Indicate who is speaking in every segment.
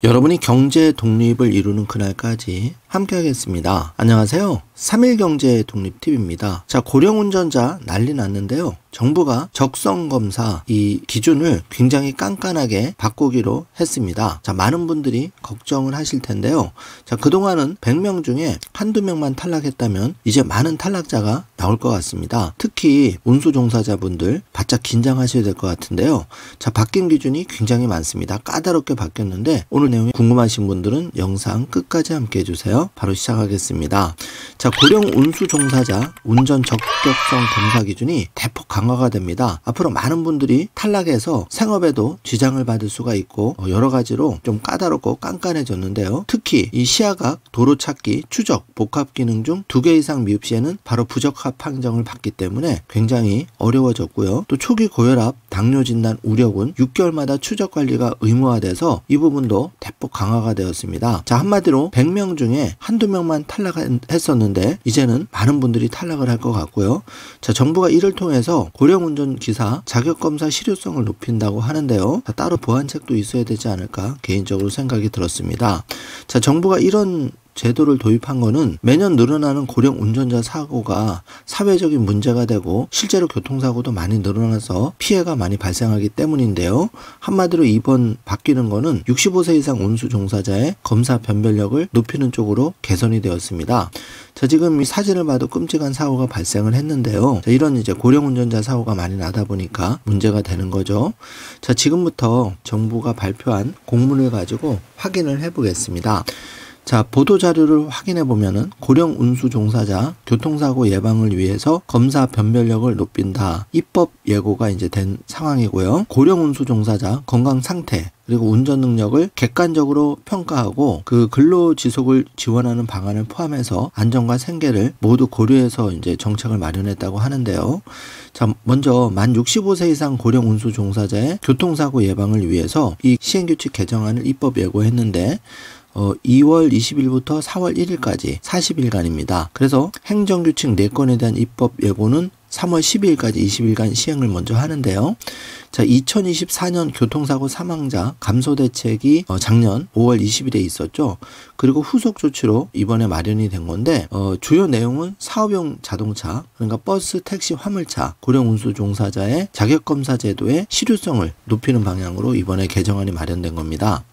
Speaker 1: 여러분이 경제 독립을 이루는 그날까지 함께 하겠습니다. 안녕하세요. 3일 경제 독립팁입니다. 자, 고령 운전자 난리 났는데요. 정부가 적성검사 이 기준을 굉장히 깐깐하게 바꾸기로 했습니다. 자, 많은 분들이 걱정을 하실 텐데요. 자, 그동안은 100명 중에 한두 명만 탈락했다면 이제 많은 탈락자가 나올 것 같습니다. 특히 운수 종사자분들 바짝 긴장하셔야 될 것 같은데요. 자, 바뀐 기준이 굉장히 많습니다. 까다롭게 바뀌었는데 오늘 내용이 궁금하신 분들은 영상 끝까지 함께 해주세요. 바로 시작하겠습니다. 자, 고령 운수 종사자 운전 적격성 검사 기준이 대폭 강화가 됩니다. 앞으로 많은 분들이 탈락해서 생업에도 지장을 받을 수가 있고 여러 가지로 좀 까다롭고 깐깐해졌는데요. 특히 이 시야각, 도로 찾기, 추적, 복합 기능 중 2개 이상 미흡 시에는 바로 부적합 판정을 받기 때문에 굉장히 어려워졌고요. 또 초기 고혈압, 당뇨 진단 우려군 6개월마다 추적 관리가 의무화돼서 이 부분도 대폭 강화가 되었습니다. 자, 한마디로 100명 중에 한두 명만 탈락했었는데 이제는 많은 분들이 탈락을 할 것 같고요. 자, 정부가 이를 통해서 고령 운전기사 자격검사 실효성을 높인다고 하는데요. 자, 따로 보완책도 있어야 되지 않을까 개인적으로 생각이 들었습니다. 자, 정부가 이런 제도를 도입한 거는 매년 늘어나는 고령 운전자 사고가 사회적인 문제가 되고 실제로 교통사고도 많이 늘어나서 피해가 많이 발생하기 때문인데요. 한마디로 이번 바뀌는 거는 65세 이상 운수 종사자의 검사 변별력을 높이는 쪽으로 개선이 되었습니다. 자, 지금 이 사진을 봐도 끔찍한 사고가 발생을 했는데요. 자, 이런 이제 고령 운전자 사고가 많이 나다 보니까 문제가 되는 거죠. 자, 지금부터 정부가 발표한 공문을 가지고 확인을 해보겠습니다. 자, 보도자료를 확인해 보면은 고령 운수 종사자 교통사고 예방을 위해서 검사 변별력을 높인다. 입법 예고가 이제 된 상황이고요. 고령 운수 종사자 건강 상태 그리고 운전 능력을 객관적으로 평가하고 그 근로 지속을 지원하는 방안을 포함해서 안전과 생계를 모두 고려해서 이제 정책을 마련했다고 하는데요. 자, 먼저 만 65세 이상 고령 운수 종사자의 교통사고 예방을 위해서 이 시행규칙 개정안을 입법 예고했는데 2월 20일부터 4월 1일까지 40일간입니다. 그래서 행정규칙 4건에 대한 입법 예고는 3월 12일까지 20일간 시행을 먼저 하는데요. 자, 2024년 교통사고 사망자 감소 대책이 작년 5월 20일에 있었죠. 그리고 후속 조치로 이번에 마련이 된 건데 주요 내용은 사업용 자동차, 그러니까 버스, 택시, 화물차, 고령 운수 종사자의 자격검사 제도의 실효성을 높이는 방향으로 이번에 개정안이 마련된 겁니다.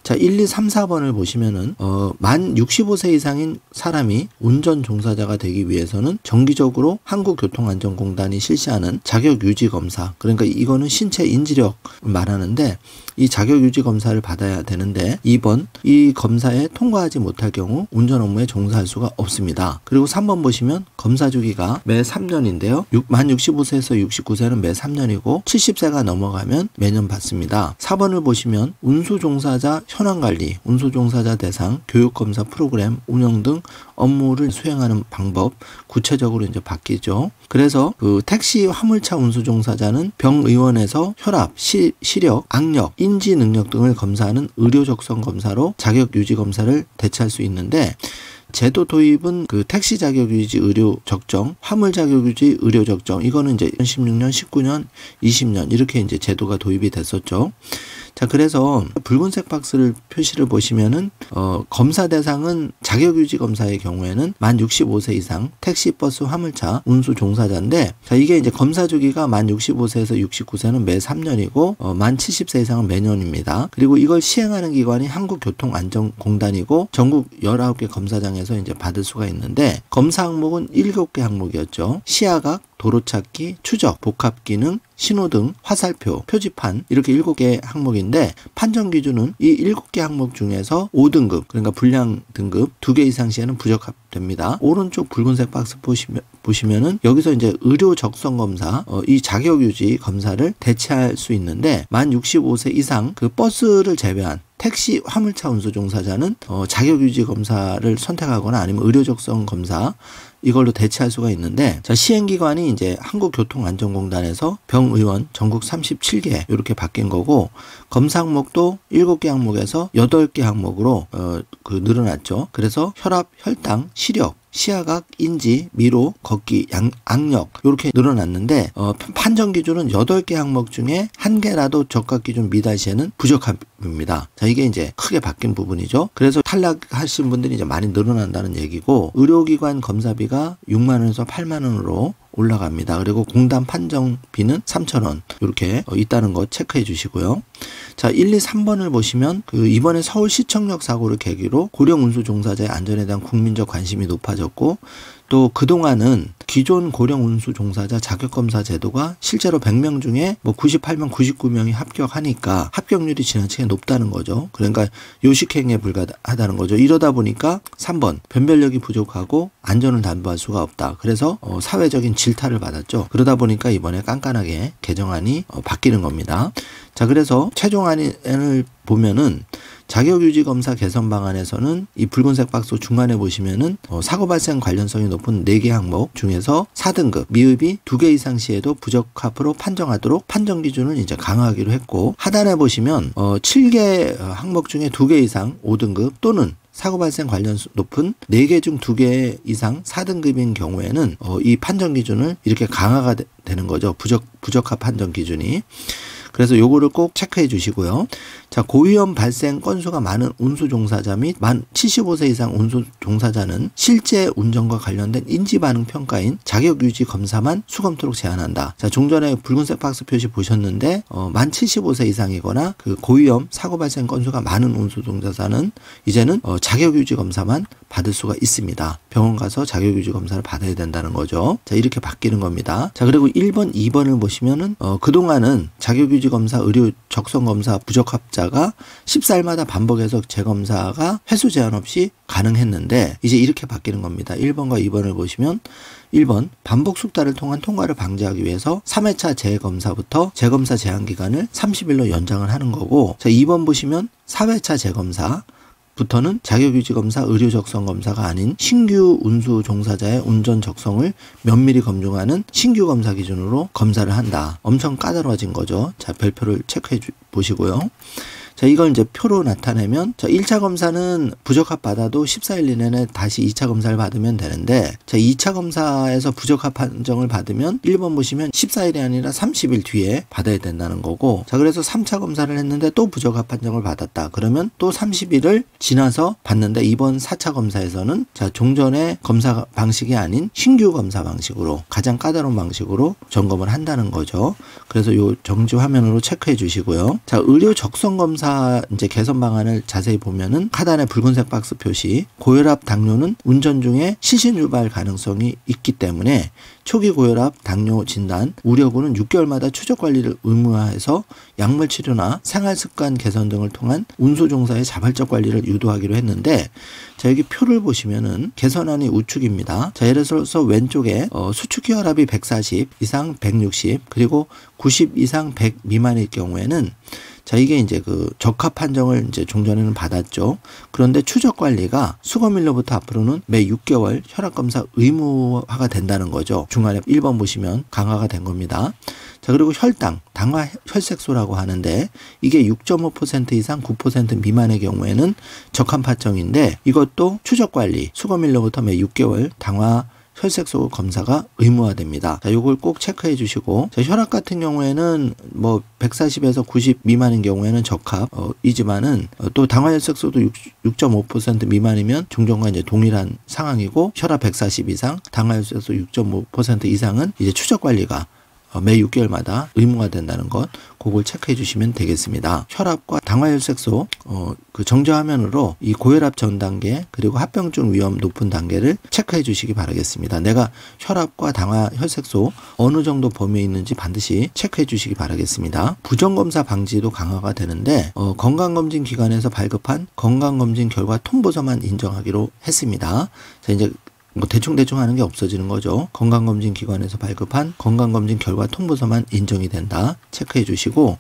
Speaker 1: 자, 1, 2, 3, 4번을 보시면은 만 65세 이상인 사람이 운전 종사자가 되기 위해서는 정기적으로 한국교통안전공단이 실시하는 자격유지검사, 그러니까 이거는 신체 인지력 말하는데 이 자격유지검사를 받아야 되는데 2번 이 검사에 통과하지 못할 경우 운전 업무에 종사할 수가 없습니다. 그리고 3번 보시면 검사 주기가 매 3년인데요. 만 65세에서 69세는 매 3년이고 70세가 넘어가면 매년 받습니다. 4번을 보시면 운수종사자 현황관리, 운수종사자 대상 교육검사 프로그램 운영 등 업무를 수행하는 방법 구체적으로 이제 바뀌죠. 그래서 그 택시 화물차 운수종사자는 병의원에서 혈압, 시력, 악력, 인지 능력 등을 검사하는 의료 적성 검사로 자격 유지 검사를 대체할 수 있는데 제도 도입은 그 택시 자격유지 의료 적정, 화물 자격유지 의료 적정 이거는 이제 16년, 19년, 20년 이렇게 이제 제도가 도입이 됐었죠. 자, 그래서 붉은색 박스를 표시를 보시면은 검사 대상은 자격유지 검사의 경우에는 만 65세 이상 택시, 버스, 화물차 운수 종사자인데 자, 이게 이제 검사 주기가 만 65세에서 69세는 매 3년이고 만 70세 이상은 매년입니다. 그리고 이걸 시행하는 기관이 한국교통안전공단이고 전국 19개 검사장에서 이제 받을 수가 있는데 검사 항목은 7개 항목이었죠. 시야각, 도로찾기, 추적, 복합기능, 신호등, 화살표, 표지판 이렇게 7개 항목인데 판정 기준은 이 7개 항목 중에서 5등급 그러니까 불량 등급 2개 이상 시에는 부적합됩니다. 오른쪽 붉은색 박스 보시면은 여기서 이제 의료 적성 검사 이 자격유지 검사를 대체할 수 있는데 만 65세 이상 그 버스를 제외한 택시, 화물차 운수 종사자는 자격유지 검사를 선택하거나 아니면 의료 적성 검사 이걸로 대체할 수가 있는데 자, 시행기관이 이제 한국교통안전공단에서 병의원 전국 37개 이렇게 바뀐 거고 검사 항목도 7개 항목에서 8개 항목으로 늘어났죠. 그래서 혈압, 혈당, 시력, 시야각, 인지, 미로, 걷기, 악력 이렇게 늘어났는데 판정 기준은 8개 항목 중에 1개라도 적합 기준 미달 시에는 부적합입니다. 자, 이게 이제 크게 바뀐 부분이죠. 그래서 탈락하신 분들이 이제 많이 늘어난다는 얘기고, 의료기관 검사비가 6만 원에서 8만 원으로 올라갑니다. 그리고 공단 판정비는 3,000원 이렇게 있다는 거 체크해 주시고요. 자, 1, 2, 3번을 보시면 이번에 서울시청역 사고를 계기로 고령 운수 종사자의 안전에 대한 국민적 관심이 높아졌고, 또 그동안은 기존 고령 운수 종사자 자격검사 제도가 실제로 100명 중에 98명, 99명이 합격하니까 합격률이 지나치게 높다는 거죠. 그러니까 요식행위에 불과하다는 거죠. 이러다 보니까 3번 변별력이 부족하고 안전을 담보할 수가 없다. 그래서 사회적인 질타를 받았죠. 그러다 보니까 이번에 깐깐하게 개정안이 바뀌는 겁니다. 자, 그래서 최종안을 보면은 자격유지검사 개선 방안에서는 이 붉은색 박스 중간에 보시면은 사고 발생 관련성이 높은 4개 항목 중에서 4등급 미흡이 2개 이상 시에도 부적합으로 판정하도록 판정 기준을 이제 강화하기로 했고, 하단에 보시면 7개 항목 중에 2개 이상 5등급 또는 사고 발생 관련 높은 4개 중 2개 이상 4등급인 경우에는 이 판정 기준을 이렇게 강화가 되는 거죠. 부적합 판정 기준이. 그래서 요거를 꼭 체크해 주시고요. 자, 고위험 발생 건수가 많은 운수 종사자 및 만 75세 이상 운수 종사자는 실제 운전과 관련된 인지 반응 평가인 자격 유지 검사만 수검토록 제한한다. 자, 종전에 붉은색 박스 표시 보셨는데 만 75세 이상이거나 그 고위험 사고 발생 건수가 많은 운수 종사자는 이제는 자격 유지 검사만 받을 수가 있습니다. 병원 가서 자격 유지 검사를 받아야 된다는 거죠. 자, 이렇게 바뀌는 겁니다. 자, 그리고 1번, 2번을 보시면은 그동안은 자격 유지 검사, 의료 적성 검사 부적합자가 14일마다 반복해서 재검사가 횟수 제한 없이 가능했는데 이제 이렇게 바뀌는 겁니다. 1번과 2번을 보시면 1번 반복 숙달을 통한 통과를 방지하기 위해서 3회차 재검사부터 재검사 제한 기간을 30일로 연장을 하는 거고, 자, 2번 보시면 4회차 재검사 부터는 자격유지검사, 의료적성검사가 아닌 신규 운수 종사자의 운전 적성을 면밀히 검증하는 신규 검사 기준으로 검사를 한다. 엄청 까다로워진 거죠. 자, 별표를 체크해 보시고요. 자, 이걸 이제 표로 나타내면, 자, 1차 검사는 부적합 받아도 14일 이내에 다시 2차 검사를 받으면 되는데, 자, 2차 검사에서 부적합 판정을 받으면 1번 보시면 14일이 아니라 30일 뒤에 받아야 된다는 거고, 자, 그래서 3차 검사를 했는데 또 부적합 판정을 받았다. 그러면 또 30일을 지나서 받는데, 이번 4차 검사에서는 자, 종전의 검사 방식이 아닌 신규 검사 방식으로, 가장 까다로운 방식으로 점검을 한다는 거죠. 그래서 요 정지 화면으로 체크해 주시고요. 자, 의료 적성 검사 이제 개선 방안을 자세히 보면은 하단에 붉은색 박스 표시, 고혈압 당뇨는 운전 중에 시신 유발 가능성이 있기 때문에 초기 고혈압 당뇨 진단 우려군은 6개월마다 추적 관리를 의무화해서 약물 치료나 생활 습관 개선 등을 통한 운수 종사의 자발적 관리를 유도하기로 했는데, 자, 여기 표를 보시면은 개선안이 우측입니다. 자, 예를 들어서 왼쪽에 수축기 혈압이 140 이상 160 그리고 90 이상 100 미만일 경우에는, 자, 이게 이제 그 적합 판정을 이제 종전에는 받았죠. 그런데 추적 관리가 수검일로부터 앞으로는 매 6개월 혈압 검사 의무화가 된다는 거죠. 중간에 1번 보시면 강화가 된 겁니다. 자, 그리고 혈당, 당화 혈색소라고 하는데 이게 6.5% 이상 9% 미만의 경우에는 적합 판정인데, 이것도 추적 관리 수검일로부터 매 6개월 당화 혈색소 검사가 의무화됩니다. 자, 요걸 꼭 체크해 주시고, 자, 혈압 같은 경우에는 140에서 90 미만인 경우에는 적합이지만은 또 당화 혈색소도 6.5% 미만이면 종전과 이제 동일한 상황이고, 혈압 140 이상, 당화 혈색소 6.5% 이상은 이제 추적 관리가 매 6개월마다 의무화 된다는 것, 그걸 체크해 주시면 되겠습니다. 혈압과 당화혈색소 그 정지 화면으로 이 고혈압 전 단계 그리고 합병증 위험 높은 단계를 체크해 주시기 바라겠습니다. 내가 혈압과 당화혈색소 어느 정도 범위에 있는지 반드시 체크해 주시기 바라겠습니다. 부정검사 방지도 강화가 되는데 건강검진 기관에서 발급한 건강검진 결과 통보서만 인정하기로 했습니다. 자, 이제 대충 하는 게 없어지는 거죠. 건강검진 기관에서 발급한 건강검진 결과 통보서만 인정이 된다. 체크해 주시고,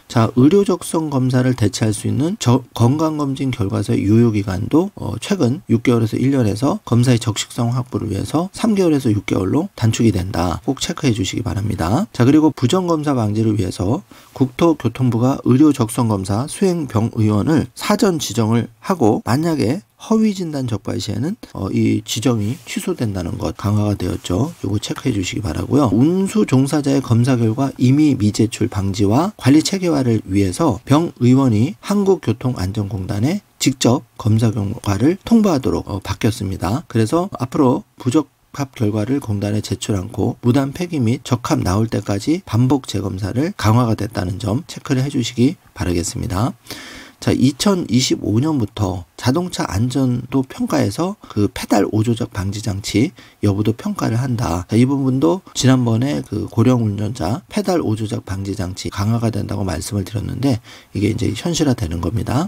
Speaker 1: 자, 의료적성 검사를 대체할 수 있는 건강검진 결과서의 유효기간도 최근 6개월에서 1년에서 검사의 적식성 확보를 위해서 3개월에서 6개월로 단축이 된다. 꼭 체크해 주시기 바랍니다. 자, 그리고 부정검사 방지를 위해서 국토교통부가 의료적성검사 수행병의원을 사전 지정을 하고, 만약에 허위 진단 적발 시에는 이 지정이 취소된다는 것 강화가 되었죠. 요거 체크해 주시기 바라고요. 운수 종사자의 검사 결과 임의 미제출 방지와 관리 체계화를 위해서 병의원이 한국교통안전공단에 직접 검사 결과를 통보하도록 바뀌었습니다. 그래서 앞으로 부적합 결과를 공단에 제출 않고 무단 폐기 및 적합 나올 때까지 반복 재검사를 강화가 됐다는 점 체크를 해주시기 바라겠습니다. 자, 2025년부터 자동차 안전도 평가에서 그 페달 오조작 방지 장치 여부도 평가를 한다. 자, 이 부분도 지난번에 그 고령 운전자 페달 오조작 방지 장치 강화가 된다고 말씀을 드렸는데 이게 이제 현실화되는 겁니다.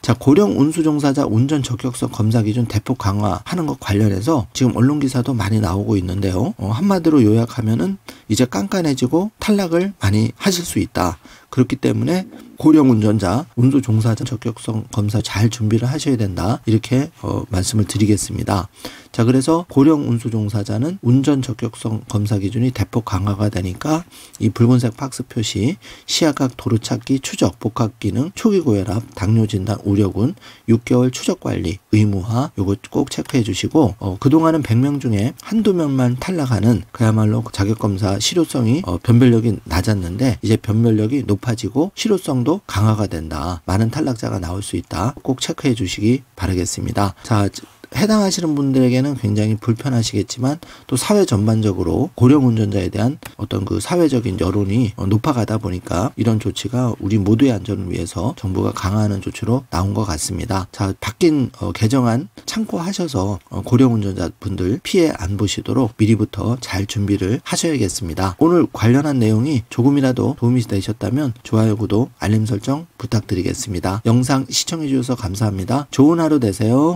Speaker 1: 자, 고령 운수 종사자 운전 적격성 검사 기준 대폭 강화하는 것 관련해서 지금 언론 기사도 많이 나오고 있는데요. 한마디로 요약하면은 이제 깐깐해지고 탈락을 많이 하실 수 있다. 그렇기 때문에 고령 운전자 운수 종사자 적격성 검사 잘 준비를 하셔야 된다. 이렇게 말씀을 드리겠습니다. 자, 그래서 고령 운수 종사자는 운전 적격성 검사 기준이 대폭 강화가 되니까 이 붉은색 박스 표시 시야각 도로 찾기 추적 복합 기능 초기 고혈압 당뇨 진단 우려군 6개월 추적 관리 의무화 요거 꼭 체크해 주시고 그동안은 100명 중에 한두 명만 탈락하는 그야말로 자격 검사 실효성이 변별력이 낮았는데 이제 변별력이 높아지고 실효성도 강화가 된다. 많은 탈락자가 나올 수 있다. 꼭 체크해 주시기 바라겠습니다. 자, 해당하시는 분들에게는 굉장히 불편하시겠지만 또 사회 전반적으로 고령 운전자에 대한 어떤 그 사회적인 여론이 높아가다 보니까 이런 조치가 우리 모두의 안전을 위해서 정부가 강화하는 조치로 나온 것 같습니다. 자, 바뀐 개정안 참고하셔서 고령 운전자분들 피해 안 보시도록 미리부터 잘 준비를 하셔야겠습니다. 오늘 관련한 내용이 조금이라도 도움이 되셨다면 좋아요, 구독, 알림 설정 부탁드리겠습니다. 영상 시청해 주셔서 감사합니다. 좋은 하루 되세요.